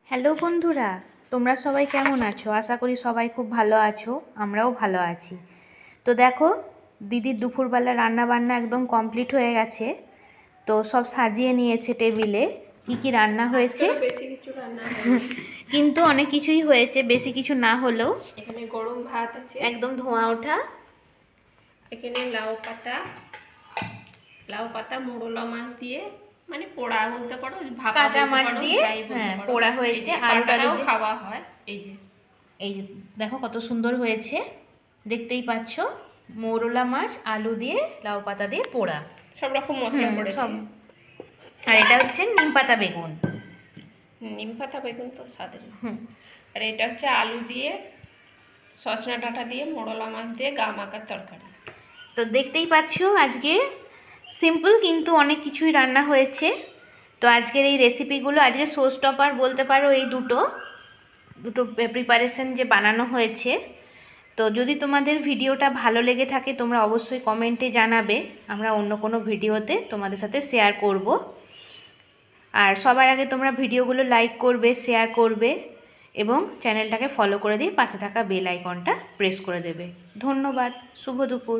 Hello বন্ধুরা, তোমরা সবাই কেমন আছো? আশা করি সবাই খুব ভালো আছো, আমরাও ভালো আছি। তো দেখো, দিদির দুপুরবেলা রান্না বান্না একদম কমপ্লিট হয়ে গেছে। তো সব সাজিয়ে নিয়েছে টেবিলে। কি কি রান্না হয়েছে? বেশি কিছু রান্না হয়নি কিন্তু অনেক কিছুই হয়েছে, বেশি কিছু না হলেও। এখানে গরম ভাত আছে, একদম ধোঁয়া ওঠা। এখানে লাউ পাতা মোরলা মাছ দিয়ে, মানে পোড়া বলতে পারো, ভাপা কাঁচা বলতে মাছ পারো, দিয়ে যাই বলতে পারো। পোড়া হয়েছে, আলু টালু দিয়ে খাওয়া হয়। এই যে দেখো কত সুন্দর হয়েছে, দেখতেই পাচ্ছ। মোরলা মাছ আলু দিয়ে লাউ পাতা দিয়ে পোড়া, সব রকম মশলা পড়েছে। আর এটা হচ্ছে নিম পাতা বেগুন। নিম পাতা বেগুন তো স্বাদের। আর এটা হচ্ছে আলু দিয়ে সজনা ডাঁটা দিয়ে মোরলা মাছ দিয়ে গা মাখার তরকারি। তো দেখতেই পাচ্ছ আজকে সিম্পল কিন্তু অনেক কিছুই রান্না হয়েছে। তো আজকের এই রেসিপিগুলো, আজকে শো স্টপার বলতে পারো এই দুটো প্রিপারেশন যে বানানো হয়েছে। তো যদি তোমাদের ভিডিওটা ভালো লেগে থাকে তোমরা অবশ্যই কমেন্টে জানাবে, আমরা অন্য কোনো ভিডিওতে তোমাদের সাথে শেয়ার করব। আর সবার আগে তোমরা ভিডিওগুলো লাইক করবে, শেয়ার করবে এবং চ্যানেলটাকে ফলো করে দিয়ে পাশে থাকা বেল আইকনটা প্রেস করে দেবে। ধন্যবাদ। শুভ দুপুর।